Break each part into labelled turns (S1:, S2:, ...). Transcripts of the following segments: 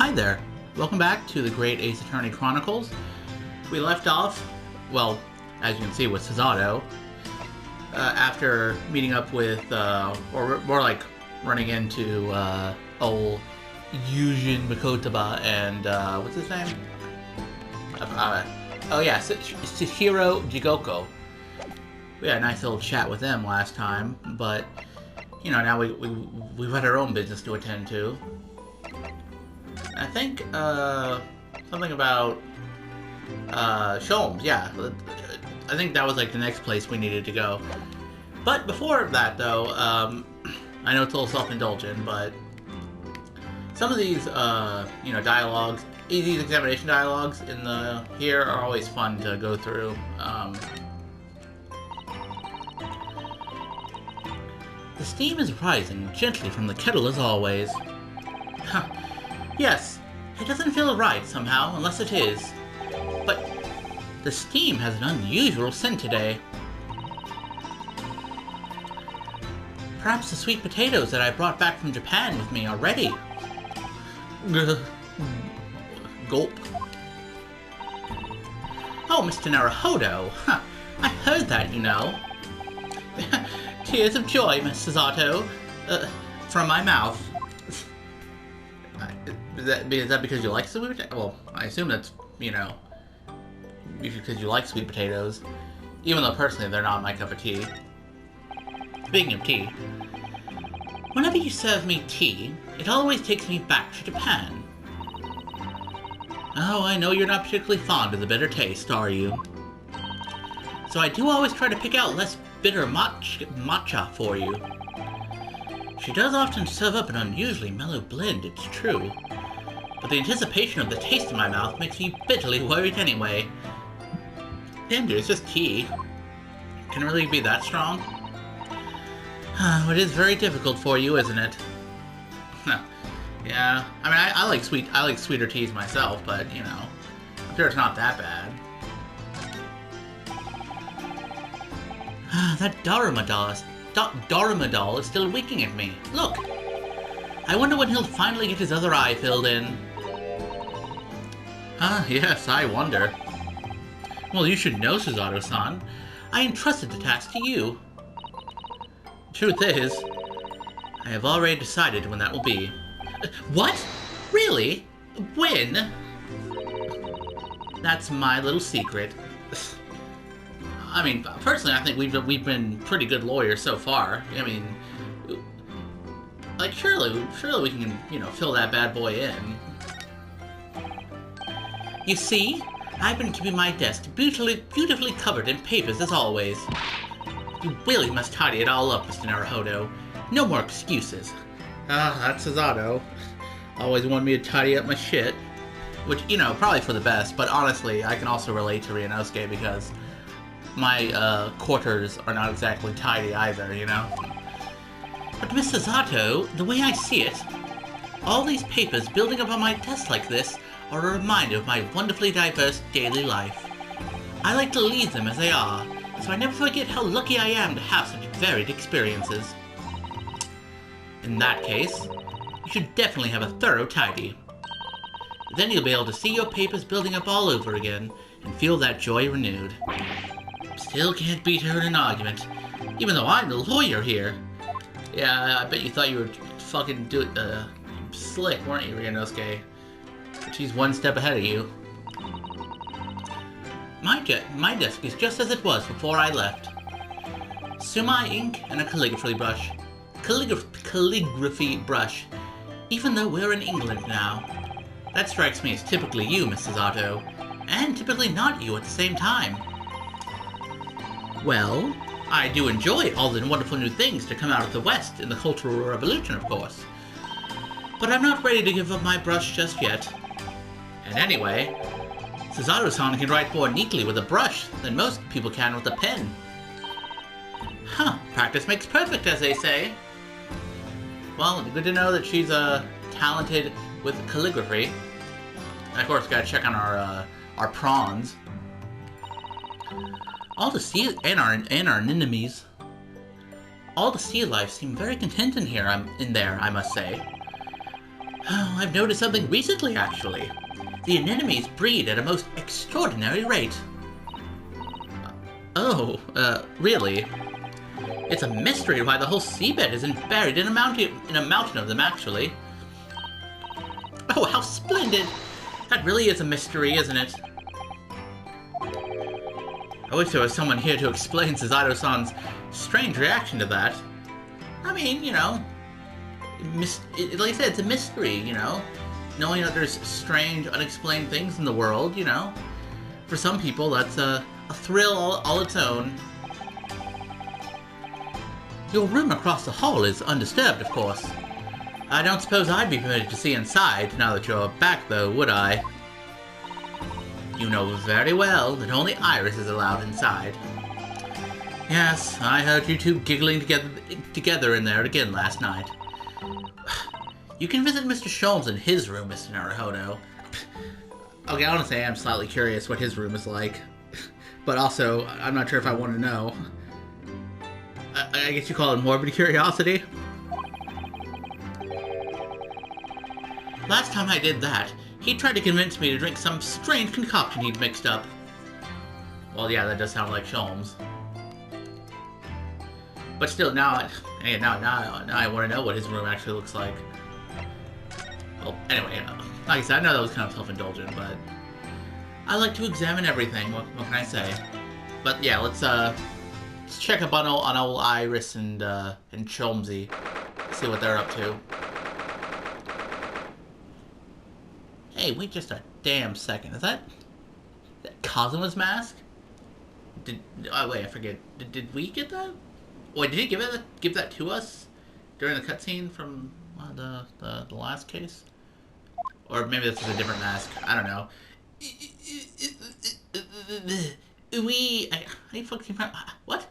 S1: Hi there. Welcome back to the Great Ace Attorney Chronicles. We left off, well, as you can see, with Susato. After meeting up with, or more like running into old Yujin Makotaba and, what's his name? Oh yeah, Shihiro Jigoko. We had a nice little chat with them last time, but, you know, now we've had our own business to attend to. I think, something about, Sholmes, yeah. I think that was, like, the next place we needed to go. But before that, though, I know it's a little self-indulgent, but some of these, you know, dialogues, these examination dialogues here are always fun to go through. The steam is rising gently from the kettle as always. Yes, it doesn't feel right somehow, unless it is. But the steam has an unusual scent today. Perhaps the sweet potatoes that I brought back from Japan with me are ready. Gulp. Oh, Mr. Naruhodo. Huh, I heard that, you know. Tears of joy, Miss Susato. From my mouth. Is that because you like sweet potatoes? Well, I assume that's, you know, because you like sweet potatoes. Even though personally they're not my cup of tea. Speaking of tea, whenever you serve me tea, it always takes me back to Japan. Oh, I know you're not particularly fond of the bitter taste, are you? So I do always try to pick out less bitter matcha for you. She does often serve up an unusually mellow blend, it's true. But the anticipation of the taste in my mouth makes me bitterly worried anyway. Damn dude, it's just tea. Can it really be that strong? It is very difficult for you, isn't it? Yeah, I mean, I like sweeter teas myself, but, you know, I'm sure it's not that bad. That Darumadal is still winking at me. Look! I wonder when he'll finally get his other eye filled in. Ah, yes, I wonder. Well, you should know, Susato-san. I entrusted the task to you. Truth is, I have already decided when that will be. What? Really? When? That's my little secret. I mean, personally, I think we've been pretty good lawyers so far. I mean, like, surely we can, you know, fill that bad boy in. You see, I've been keeping my desk beautifully covered in papers as always. You really must tidy it all up, Mr. Naruhodo. No more excuses. That's Susato. Always wanted me to tidy up my shit. Which, you know, probably for the best, but honestly, I can also relate to Ryunosuke because my quarters are not exactly tidy either, you know? But Miss Susato, the way I see it, all these papers building up on my desk like this are a reminder of my wonderfully diverse daily life. I like to leave them as they are, so I never forget how lucky I am to have such varied experiences. In that case, you should definitely have a thorough tidy. Then you'll be able to see your papers building up all over again, and feel that joy renewed. Still can't beat her in an argument, even though I'm the lawyer here. Yeah, I bet you thought you were fucking slick, weren't you, Ryunosuke? But she's one step ahead of you. My desk is just as it was before I left. Sumai ink and a calligraphy brush. Calligraphy brush. Even though we're in England now. That strikes me as typically you, Miss Susato. And typically not you at the same time. Well, I do enjoy all the wonderful new things to come out of the West in the Cultural Revolution, of course. But I'm not ready to give up my brush just yet. And anyway, Susato-san can write more neatly with a brush than most people can with a pen. Huh, practice makes perfect, as they say. Well, good to know that she's talented with calligraphy. And of course, gotta check on our prawns. All the sea and our anemones. All the sea life seem very content in here. I must say. Oh, I've noticed something recently, actually. The anemones breed at a most extraordinary rate. Oh, really? It's a mystery why the whole seabed isn't buried in a mountain of them, actually. Oh, how splendid! That really is a mystery, isn't it? I wish there was someone here to explain Suzato-san's strange reaction to that. I mean, you know, like I said, it's a mystery, you know? Knowing that there's strange, unexplained things in the world, you know? For some people, that's a thrill all its own. Your room across the hall is undisturbed, of course. I don't suppose I'd be permitted to see inside, now that you're back, though, would I? You know very well that only Iris is allowed inside. Yes, I heard you two giggling together in there again last night. You can visit Mr. Sholmes in his room, Mr. Naruhodo. Okay, I want to say I'm slightly curious what his room is like. But also, I'm not sure if I want to know. I guess you call it morbid curiosity? Last time I did that, he tried to convince me to drink some strange concoction he'd mixed up. Well, yeah, that does sound like Sholmes. But still, now I want to know what his room actually looks like. Well, anyway, like I said, I know that was kind of self-indulgent, but I like to examine everything. What can I say? But yeah, let's check up on old Iris and Sholmesy, see what they're up to. Hey, wait just a damn second. Is that Kazuma's mask? Oh wait, I forget. Did we get that? Wait, did he give that to us during the cutscene from the last case? Or maybe this is a different mask. I don't know. Ooey. How do you fucking what?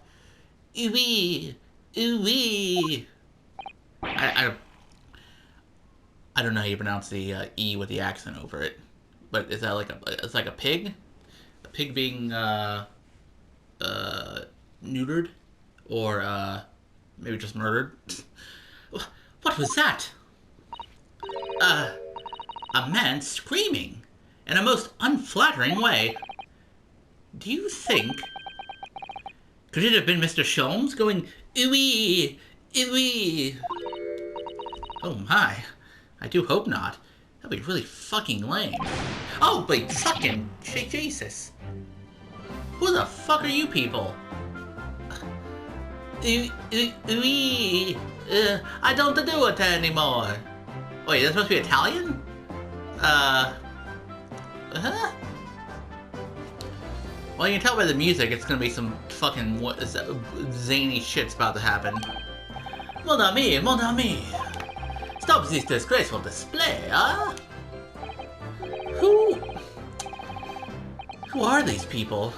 S1: Ooey. Ooey. I don't know how you pronounce the E with the accent over it. But is that like it's like a pig? A pig being neutered? Or maybe just murdered? What was that? A man screaming in a most unflattering way. Do you think... Could it have been Mr. Sholmes going, ooey, ooey? Oh my. I do hope not. That'd be really fucking lame. Oh, but fucking Jesus. Who the fuck are you people? Ooey. I don't do it anymore. Wait, that's supposed to be Italian? Well, you can tell by the music it's gonna be some fucking zany shit's about to happen. Mon ami. Stop this disgraceful display, huh? Who are these people?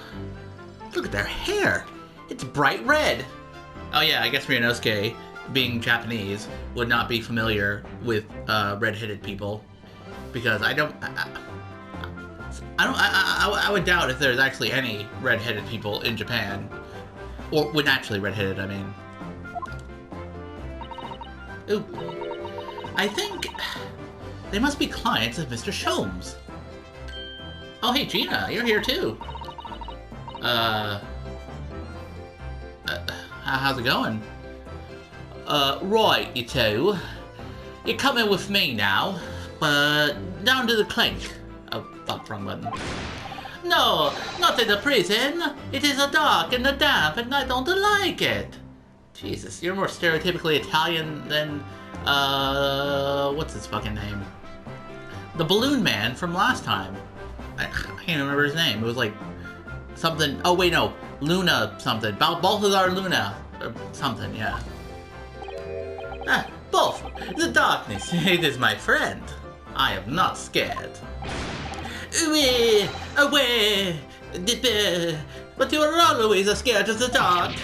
S1: Look at their hair. It's bright red. Oh yeah, I guess Ryunosuke, being Japanese, would not be familiar with red-headed people, because I would doubt if there's actually any red-headed people in Japan, or when naturally red-headed, I mean. Ooh, I think they must be clients of Mr. Sholmes. Oh hey Gina, you're here too. How's it going? Right, you two. You're coming with me now, but down to the clink. Oh, fuck, wrong button. No, not in the prison. It is a dark and a damp, and I don't like it. Jesus, you're more stereotypically Italian than, what's his fucking name? The Balloon Man from last time. I can't remember his name. It was like something. Oh wait, no, Luna something. Balthazar Luna or something. Yeah. Ah, both. The darkness. It is my friend. I am not scared. Away. But you are always scared of the dark.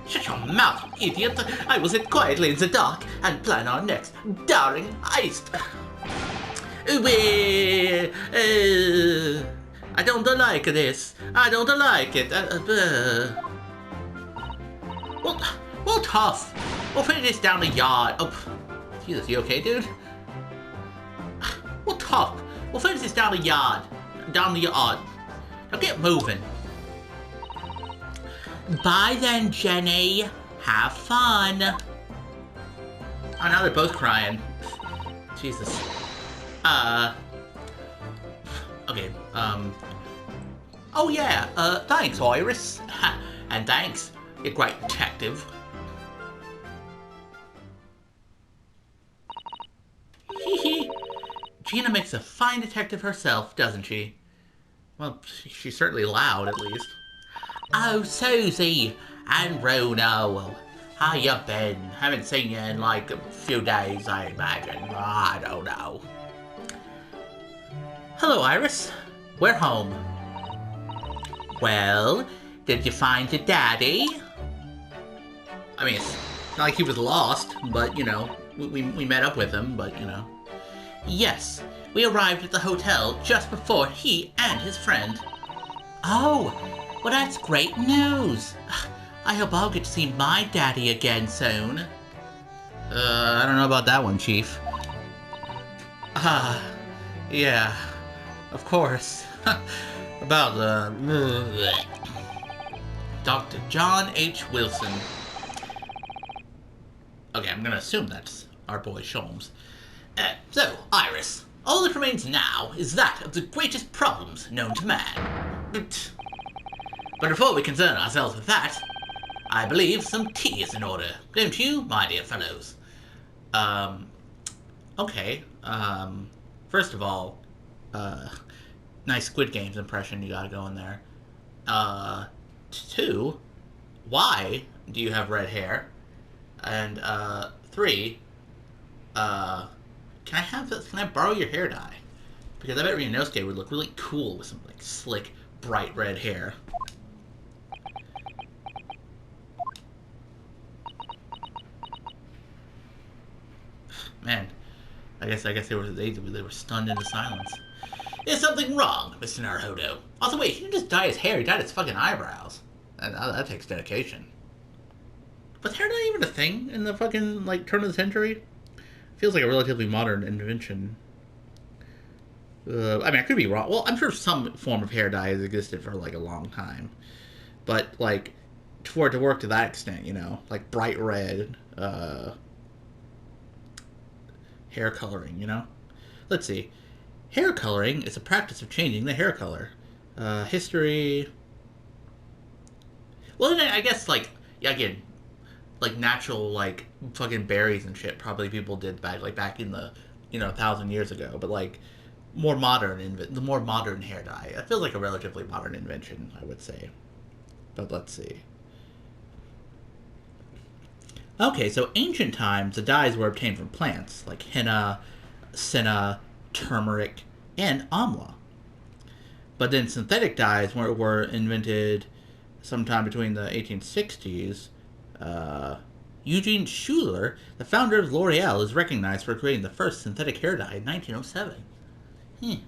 S1: Shut your mouth, idiot. I will sit quietly in the dark and plan our next daring heist. I don't like this. I don't like it. Well, tough. We'll finish this down the yard. Oh, Jesus, you okay, dude? We'll finish this down the yard. Down the yard. Now get moving. Bye then, Jenny. Have fun. Oh, now they're both crying. Jesus. Okay, Oh yeah, thanks, Iris. And thanks, you great detective. Hee. Gina makes a fine detective herself, doesn't she? Well, she's certainly loud, at least. Oh, Susie and Bruno. How you been? Haven't seen you in like a few days, I imagine. I don't know. Hello, Iris. We're home. Well, did you find your daddy? I mean, it's not like he was lost, but, you know, we met up with him, but, you know. Yes, we arrived at the hotel just before he and his friend. Oh, well that's great news. I hope I'll get to see my daddy again soon. I don't know about that one, Chief. Yeah, of course. About Dr. John H. Wilson. Okay, I'm gonna assume that's our boy Sholmes. So, Iris, all that remains now is that of the greatest problems known to man. But before we concern ourselves with that, I believe some tea is in order, don't you, my dear fellows? Okay, first of all, nice Squid Games impression you got going there. 2, why do you have red hair? And, 3, can I borrow your hair dye? Because I bet Ryunosuke would look really cool with some, like, slick, bright red hair. Man, I guess they were stunned into silence. Is something wrong, Mr. Naruhodo? Also, wait, he didn't just dye his hair, he dyed his fucking eyebrows. That takes dedication. Was hair dye even a thing in the fucking, like, turn of the century? Feels like a relatively modern invention. I mean, I could be wrong. Well, I'm sure some form of hair dye has existed for, like, a long time. But, like, for it to work to that extent, you know? Like, bright red, hair coloring, you know? Let's see. Hair coloring is a practice of changing the hair color. History... Well, then I guess, like, yeah, again, like, natural, like, fucking berries and shit probably people did back in the, you know, 1,000 years ago. But, like, the more modern hair dye. It feels like a relatively modern invention, I would say. But let's see. Okay, so ancient times, the dyes were obtained from plants, like henna, senna, turmeric, and amla. But then synthetic dyes were invented sometime between the 1860s. Eugene Schuler, the founder of L'Oreal, is recognized for creating the first synthetic hair dye in 1907.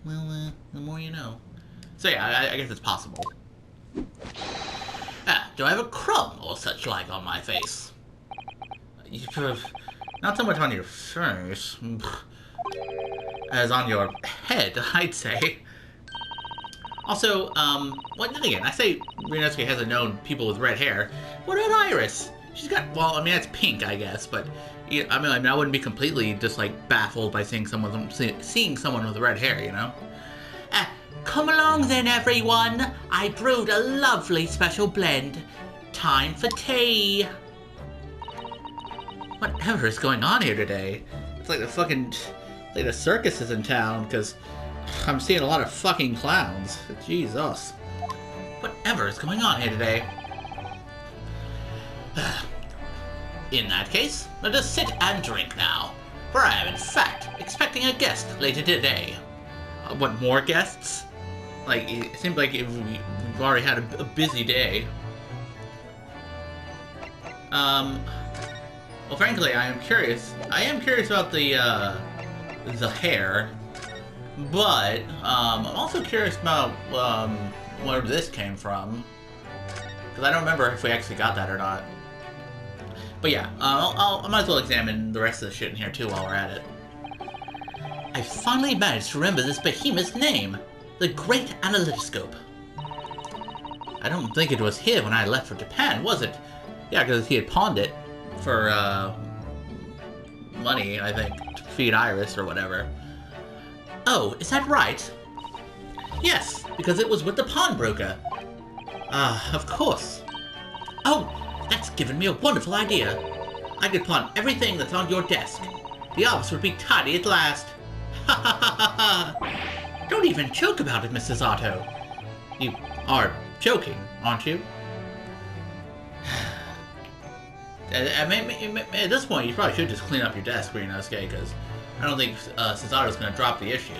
S1: Well, the more you know. So yeah, I guess it's possible. Do I have a crumb or such like on my face? Not so much on your face as on your head, I'd say. Also, well, then again, I say Ryunosuke hasn't known people with red hair. What about Iris? She's got, well, I mean, that's pink, I guess, but, yeah, I mean, I wouldn't be completely just, like, baffled by seeing someone with red hair, you know? Come along then, everyone. I brewed a lovely special blend. Time for tea. Whatever is going on here today? It's like the circus is in town, because I'm seeing a lot of fucking clowns. Jesus. Whatever is going on here today? In that case, let us sit and drink now, for I am in fact expecting a guest later today. What, more guests? Like, it seems like we've already had a busy day. Well, frankly, I am curious. I am curious about the hair, but I'm also curious about where this came from, because I don't remember if we actually got that or not. But yeah, I might as well examine the rest of the shit in here too while we're at it. I finally managed to remember this behemoth's name. The Great Analytoscope. I don't think it was here when I left for Japan, was it? Yeah, because he had pawned it for, money, I think, to feed Iris or whatever. Oh, is that right? Yes, because it was with the pawnbroker. Of course. Oh, that's given me a wonderful idea. I could pawn everything that's on your desk. The office would be tidy at last. Ha ha ha ha ha! Don't even joke about it, Mrs. Otto. You are joking, aren't you? At this point, you probably should just clean up your desk, Ryunosuke, because I don't think Cesato's going to drop the issue.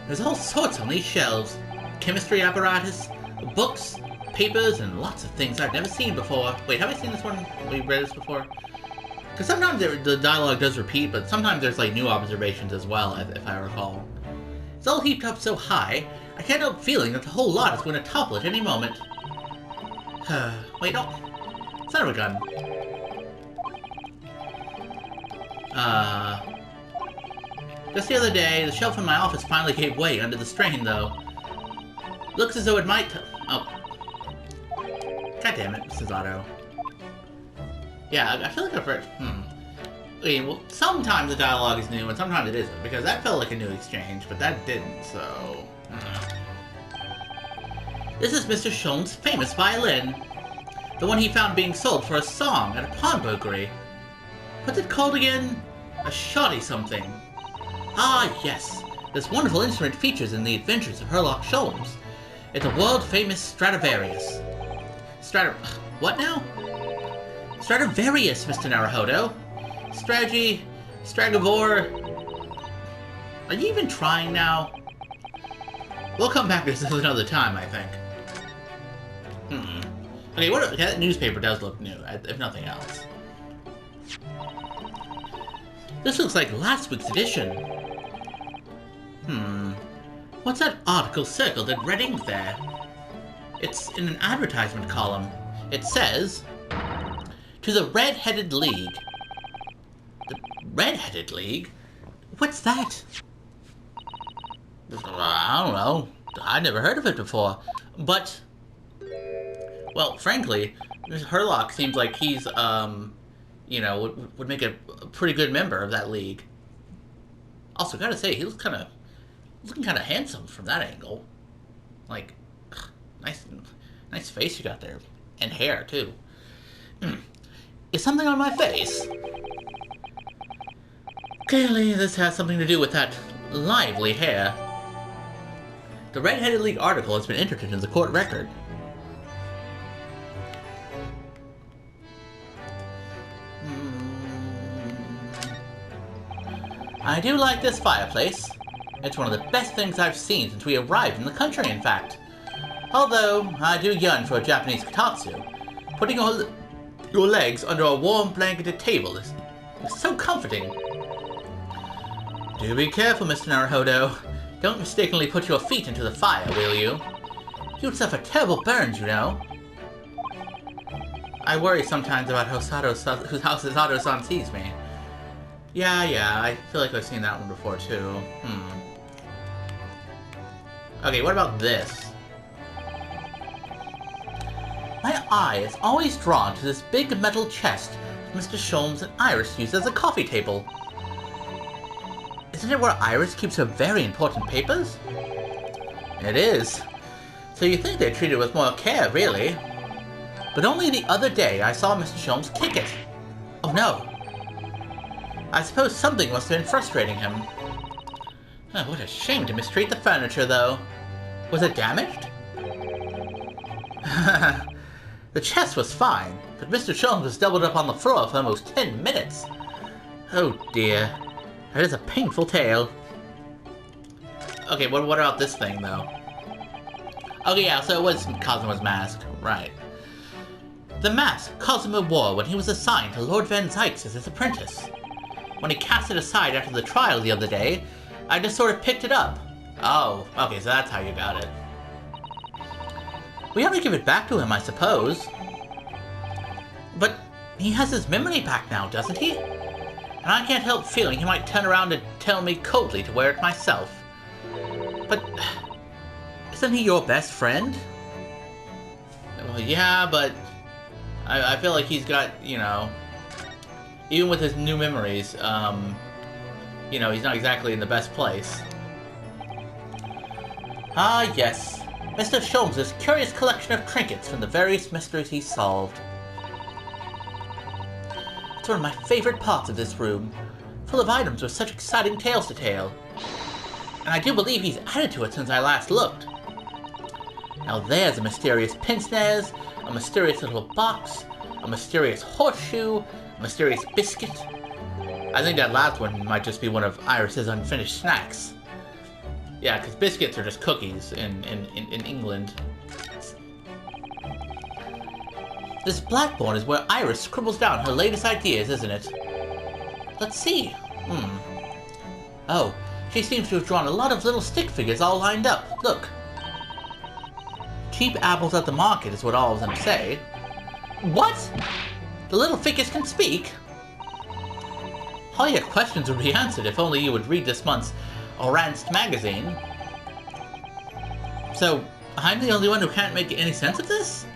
S1: There's all sorts on these shelves. Chemistry apparatus, books, papers, and lots of things I've never seen before. Wait, have I seen this one? We've read this before? Because sometimes the dialogue does repeat, but sometimes there's like new observations as well, if I recall. It's all heaped up so high, I can't help feeling that the whole lot is going to topple at any moment. Wait, no. Son of a gun. Just the other day, the shelf in my office finally gave way under the strain, though. Looks as though it might... Oh. God damn it, Mrs. Otto. Yeah, I feel like I've read... Okay, well, sometimes the dialogue is new, and sometimes it isn't, because that felt like a new exchange, but that didn't, so... This is Mr. Sholmes' famous violin. The one he found being sold for a song at a pawnbrokery. What's it called again? A shoddy something. Ah, yes. This wonderful instrument features in the adventures of Sherlock Sholmes. It's a world-famous Stradivarius. What now? Stradivarius, Mr. Naruhodo. Stragivor... Are you even trying now? We'll come back to this another time, I think. Okay, that newspaper does look new, if nothing else. This looks like last week's edition. What's that article circled in red ink there? It's in an advertisement column. It says, "To the Red-Headed League." The Red-Headed League? What's that? I don't know. I'd never heard of it before. But, well, frankly, Sherlock seems like he's, you know, would make a pretty good member of that league. Also, gotta say, he looks looking kind of handsome from that angle. Like, nice face you got there. And hair, too. Is something on my face? Clearly, this has something to do with that lively hair. The Red-Headed League article has been entered into the court record. I do like this fireplace. It's one of the best things I've seen since we arrived in the country, in fact. Although, I do yearn for a Japanese kotatsu. Putting your legs under a warm blanketed table is so comforting. Do be careful, Mr. Naruhodo. Don't mistakenly put your feet into the fire, will you? You'd suffer terrible burns, you know. I worry sometimes about how Sato-san sees me. Yeah, I feel like I've seen that one before, too. Okay, what about this? My eye is always drawn to this big metal chest Mr. Sholmes and Iris use as a coffee table. Isn't it where Iris keeps her very important papers? It is. So you think they treat it with more care, really. But only the other day I saw Mr. Sholmes kick it. Oh no. I suppose something must have been frustrating him. Oh, what a shame to mistreat the furniture, though. Was it damaged? The chest was fine, but Mr. Sholmes was doubled up on the floor for almost 10 minutes. Oh dear. That is a painful tale. Okay, what about this thing, though? Okay, yeah, so it was Cosimo's mask. Right. The mask Cosimo wore when he was assigned to Lord Van Zykes as his apprentice. When he cast it aside after the trial the other day, I just sort of picked it up. Oh, okay, so that's how you got it. We ought to give it back to him, I suppose. But he has his memory back now, doesn't he? and I can't help feeling he might turn around and tell me coldly to wear it myself. But isn't he your best friend? Well, yeah, but I feel like he's got, you know, even with his new memories, you know, he's not exactly in the best place. Ah, yes. Mr. Sholmes' curious collection of trinkets from the various mysteries he solved. It's one of my favorite parts of this room, full of items with such exciting tales to tell. And I do believe he's added to it since I last looked. Now there's a mysterious pince-nez, a mysterious little box, a mysterious horseshoe, a mysterious biscuit. I think that last one might just be one of Iris's unfinished snacks. Yeah, because biscuits are just cookies in England. This blackboard is where Iris scribbles down her latest ideas, isn't it? Let's see. Oh, she seems to have drawn a lot of little stick figures all lined up. Look. Cheap apples at the market is what all of them say. What? The little figures can speak? All your questions would be answered if only you would read this month's Oranst magazine. So, I'm the only one who can't make any sense of this?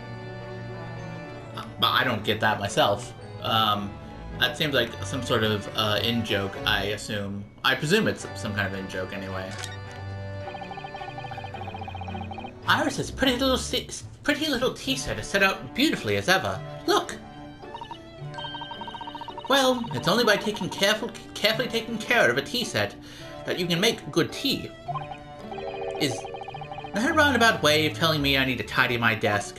S1: I don't get that myself. That seems like some sort of in-joke, I assume. I presume it's some kind of in-joke anyway. Iris's pretty little tea set is set out beautifully as ever. Look! Well, it's only by carefully taking care of a tea set that you can make good tea. Is that a roundabout way of telling me I need to tidy my desk?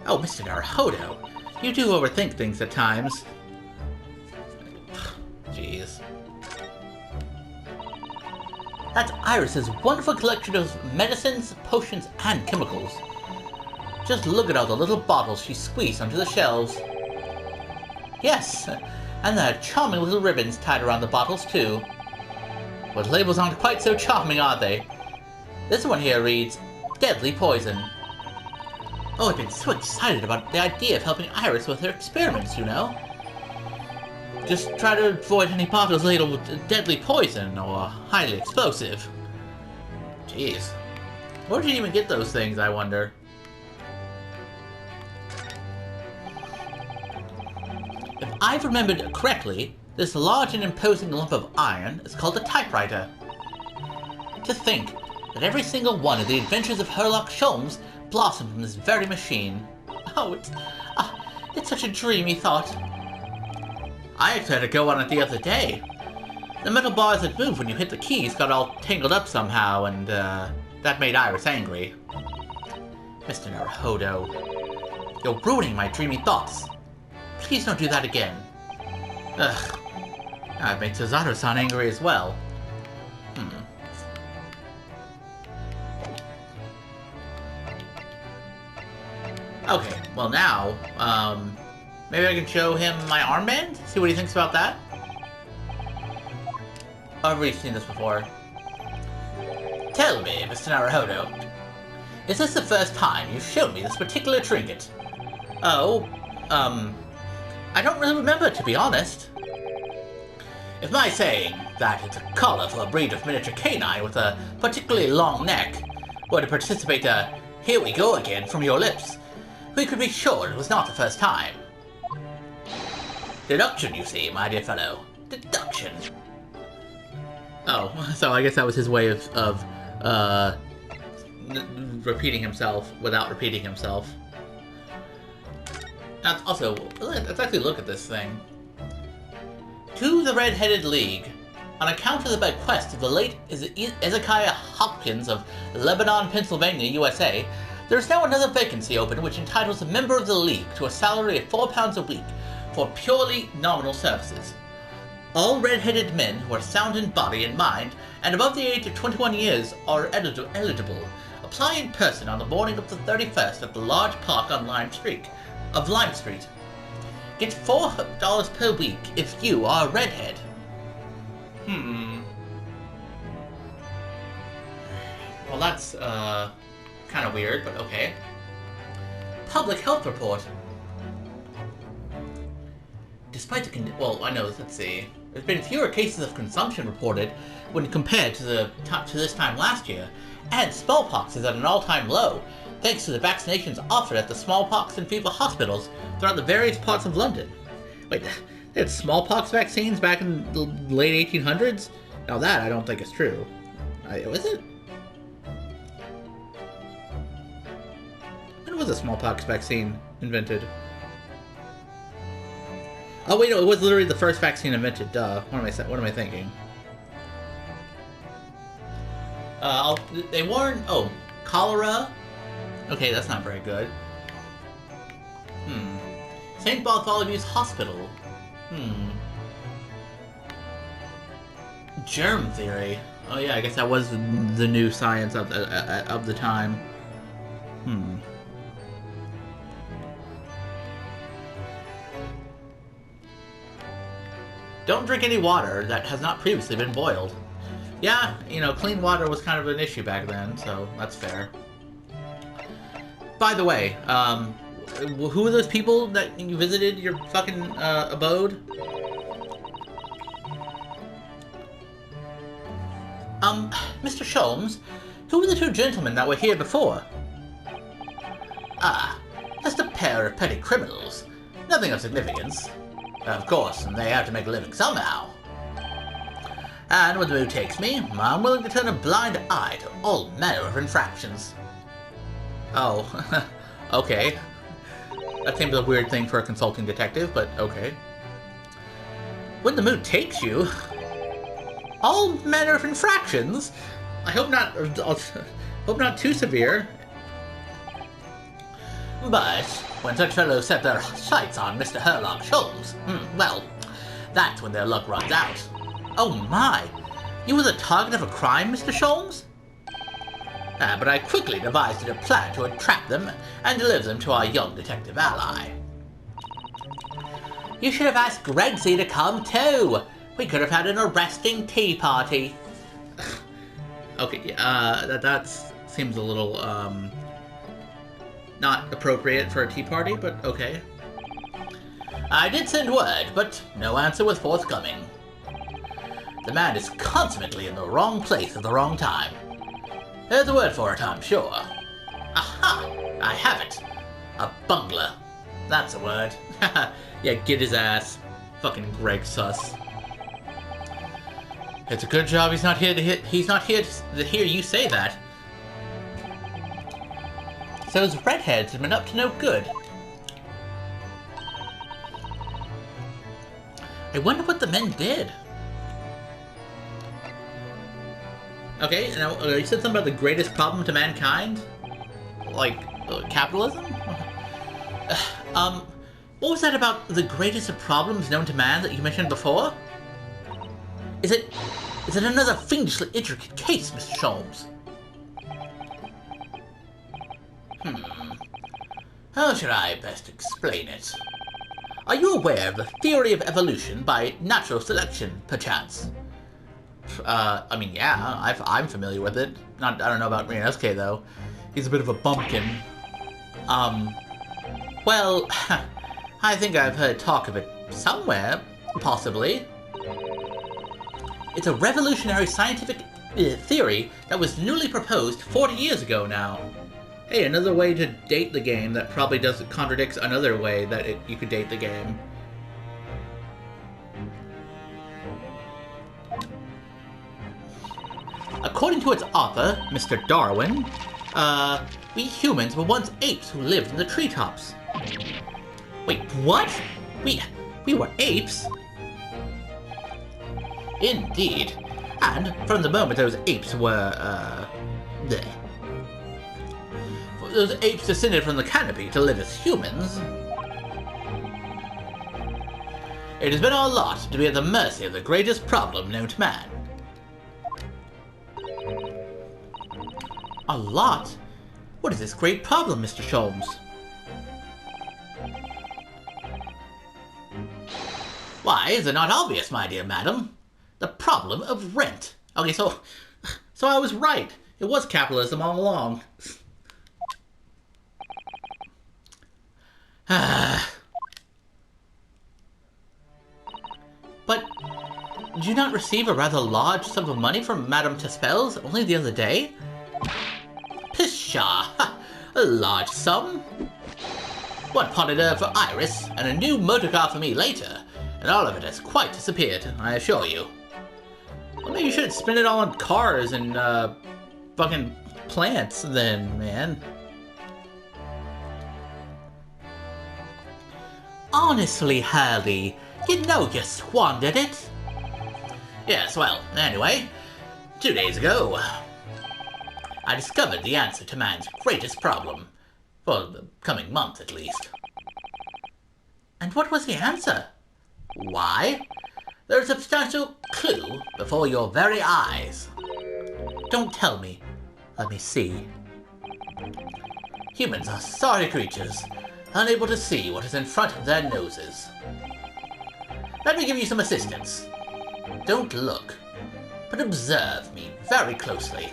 S1: Oh, Mr. Naruhodo, you do overthink things at times. Jeez. That's Iris's wonderful collection of medicines, potions, and chemicals. Just look at all the little bottles she squeezed onto the shelves. Yes, and there are charming little ribbons tied around the bottles, too. But labels aren't quite so charming, are they? This one here reads, Deadly Poison. Oh, I've been so excited about the idea of helping Iris with her experiments, you know? Just try to avoid any bottles labeled with deadly poison or highly explosive. Jeez. Where did you even get those things, I wonder? If I've remembered correctly, this large and imposing lump of iron is called a typewriter. To think that every single one of the adventures of Herlock Sholmes blossomed from this very machine. Oh, it's such a dreamy thought. I tried to go on it the other day. The metal bars that move when you hit the keys got all tangled up somehow, and that made Iris angry. Mr. Naruhodo, you're ruining my dreamy thoughts. Please don't do that again. Ugh. That made Suzaru-san angry as well. Okay, well now, maybe I can show him my armband? See what he thinks about that? I've already seen this before. Tell me, Mr. Naruhodo, is this the first time you've shown me this particular trinket? Oh, I don't really remember, to be honest. If my saying that it's a collar for a breed of miniature canine with a particularly long neck were to participate a "here we go again" from your lips, we could be sure it was not the first time. Deduction, you see, my dear fellow. Deduction. Oh, so I guess that was his way of repeating himself without repeating himself. Now, also, let's actually look at this thing. To the Red-Headed League. On account of the bequest of the late Ezekiah Hopkins of Lebanon, Pennsylvania, USA, there is now another vacancy open which entitles a member of the League to a salary of £4 a week for purely nominal services. All red-headed men who are sound in body and mind and above the age of 21 years are eligible. Apply in person on the morning of the 31st at the large park on Lime Street. Get $4 per week if you are a redhead. Well, that's, kind of weird, but okay. Public health report. despite the well, I know. Let's see. There's been fewer cases of consumption reported when compared to this time last year, and smallpox is at an all-time low, thanks to the vaccinations offered at the smallpox and fever hospitals throughout the various parts of London. Wait, they had smallpox vaccines back in the late 1800s? Now that I don't think is true. Was it? When was a smallpox vaccine invented? Oh wait, no, it was literally the first vaccine invented. Duh. What am I thinking? They warned. Oh, cholera. Okay, that's not very good. St. Bartholomew's Hospital. Germ theory. Oh yeah, I guess that was the new science of the time. Don't drink any water that has not previously been boiled. Yeah, you know, clean water was kind of an issue back then, so that's fair. By the way, who are those people that you visited your fucking abode? Mr. Sholmes, who were the two gentlemen that were here before? Ah, just a pair of petty criminals. Nothing of significance. Of course, they have to make a living somehow. And where the mood takes me, I'm willing to turn a blind eye to all manner of infractions. Oh, okay. That seems a weird thing for a consulting detective, but okay. When the mood takes you, all manner of infractions? I hope not too severe. But when such fellows set their sights on Mr. Herlock Sholmes, well, that's when their luck runs out. Oh my! You were the target of a crime, Mr. Sholmes? But I quickly devised a plan to entrap them and deliver them to our young detective ally. You should have asked Gregsy to come too! We could have had an arresting tea party. Okay, that seems a little, not appropriate for a tea party, but okay. I did send word, but no answer was forthcoming. The man is consummately in the wrong place at the wrong time. There's a word for it, I'm sure. Aha! I have it. A bungler. That's a word. Yeah, get his ass. Fucking Greg Sus. It's a good job he's not here to hear you say that. So those redheads have been up to no good. I wonder what the men did. Okay, now you said something about the greatest problem to mankind? Like, capitalism? What was that about the greatest of problems known to man that you mentioned before? Is it another fiendishly intricate case, Mr. Sholmes? How should I best explain it? Are you aware of the theory of evolution by natural selection, perchance? I mean, yeah, I'm familiar with it. I don't know about Rionosuke, though. He's a bit of a bumpkin. Well, I think I've heard talk of it somewhere, possibly. It's a revolutionary scientific theory that was newly proposed 40 years ago now. Hey, another way to date the game that probably contradicts another way that you could date the game. According to its author, Mr. Darwin, we humans were once apes who lived in the treetops. Wait, what? We were apes? Indeed. And from the moment those apes were, those apes descended from the canopy to live as humans, it has been our lot to be at the mercy of the greatest problem known to man. A lot? What is this great problem, Mr. Sholmes? Why, is it not obvious, my dear madam? The problem of rent. Okay, so I was right. It was capitalism all along. Did you not receive a rather large sum of money from Madame Tespels only the other day? Pshaw! A large sum? One potted her for Iris, and a new motorcar for me later, and all of it has quite disappeared, I assure you. Well, maybe you should spend it all on cars and, fucking plants then, man. Honestly, Hurley, you know you squandered it. Yes, well, anyway, 2 days ago, I discovered the answer to man's greatest problem. For the coming month, at least. And what was the answer? Why, there's a substantial clue before your very eyes. Don't tell me. Let me see. Humans are sorry creatures, unable to see what is in front of their noses. Let me give you some assistance. Don't look, but observe me very closely.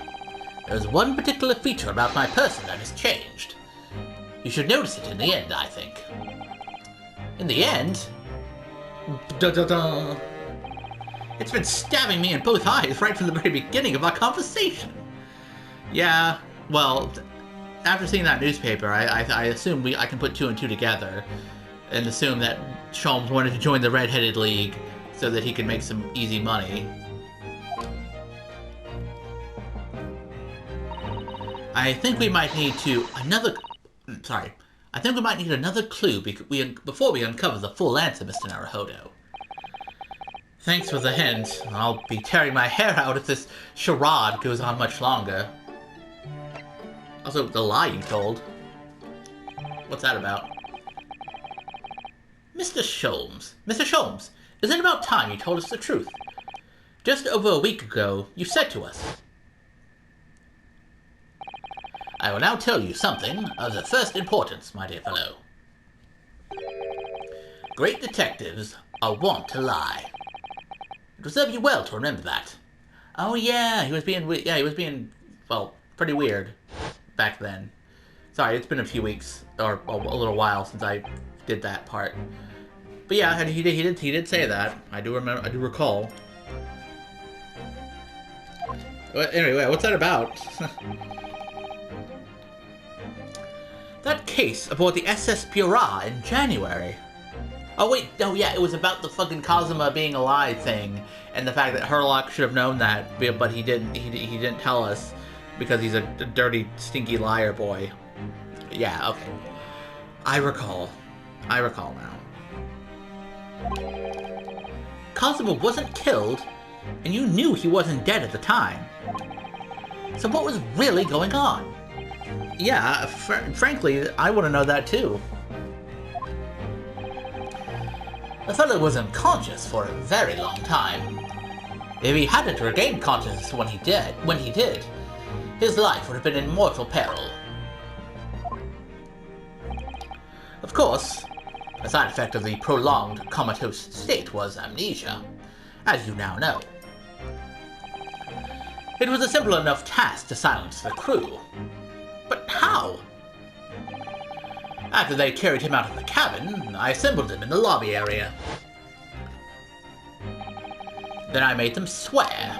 S1: There's one particular feature about my person that has changed. You should notice it in the end, I think. In the end? Da-da-da. It's been stabbing me in both eyes right from the very beginning of our conversation. Yeah, well, after seeing that newspaper, I assume I can put 2 and 2 together and assume that Sholmes wanted to join the Red-Headed League so that he could make some easy money. I think we might need another clue before we uncover the full answer, Mr. Naruhodo. Thanks for the hint. I'll be tearing my hair out if this charade goes on much longer. Also, the lie you told. What's that about? Mr. Sholmes, is it about time you told us the truth? Just over a week ago, you said to us, I will now tell you something of the first importance, my dear fellow. Great detectives are wont to lie. It will serve you well to remember that. Oh yeah, he was being, well, pretty weird back then. Sorry, it's been a few weeks, or a little while since I did that part. But yeah, he did say that. I do recall. But anyway, what's that about? That case aboard the SS Bureau in January. Oh wait, no, yeah, it was about the fucking Kazuma being alive thing, and the fact that Herlock should have known that, but he didn't. He didn't tell us because he's a dirty, stinky liar boy. Yeah, okay. I recall now. Kazuma wasn't killed, and you knew he wasn't dead at the time. So what was really going on? Yeah, frankly, I want to know that too. The fellow was unconscious for a very long time. If he hadn't regained consciousness when he did, his life would have been in mortal peril. Of course, a side effect of the prolonged comatose state was amnesia, as you now know. It was a simple enough task to silence the crew. But how? After they carried him out of the cabin, I assembled him in the lobby area. Then I made them swear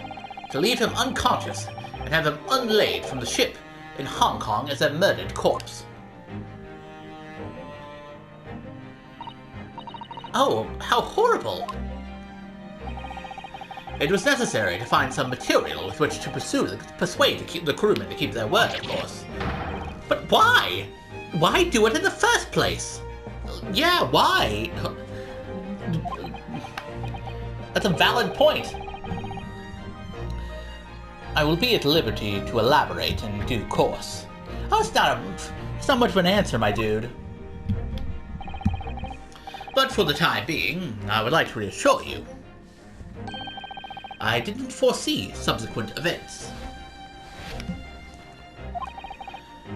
S1: to leave him unconscious and have him unlaid from the ship in Hong Kong as a murdered corpse. Oh, how horrible! It was necessary to find some material with which to persuade the crewmen to keep their word, of course. But why? Why do it in the first place? Yeah, why? That's a valid point. I will be at liberty to elaborate in due course. Oh, it's not much of an answer, my dude. But for the time being, I would like to reassure you. I didn't foresee subsequent events.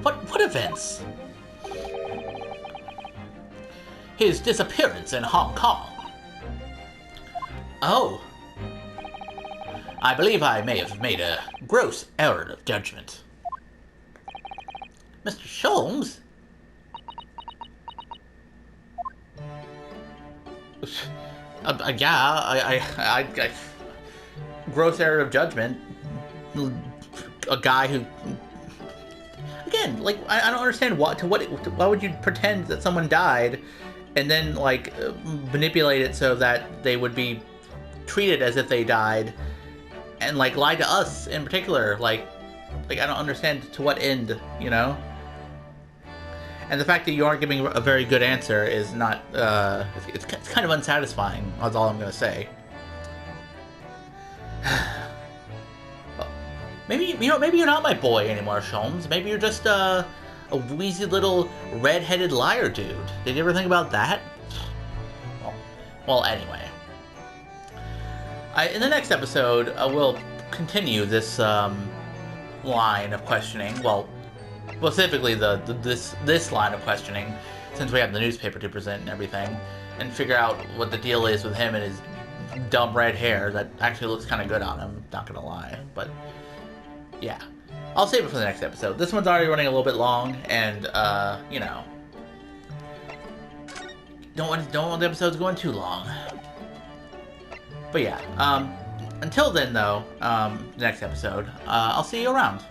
S1: What events? His disappearance in Hong Kong. Oh. I believe I may have made a gross error of judgment. Mr. Sholmes? Yeah, gross error of judgment. A guy who, again, like, I don't understand why would you pretend that someone died and then, like, manipulate it so that they would be treated as if they died, and, like, lie to us in particular. Like I don't understand to what end, you know? And the fact that you aren't giving a very good answer is not, it's kind of unsatisfying, that's all I'm gonna say. Maybe, you know, maybe you're not my boy anymore, Sholmes. Maybe you're just, a wheezy little red-headed liar dude. Did you ever think about that? Well, anyway. In the next episode, we'll continue this, line of questioning. Well, specifically this line of questioning, since we have the newspaper to present and everything, and figure out what the deal is with him and his dumb red hair that actually looks kind of good on him, not gonna lie. But yeah, I'll save it for the next episode. This one's already running a little bit long, and you know, don't want the episodes going too long. But yeah, until then though, next episode, I'll see you around.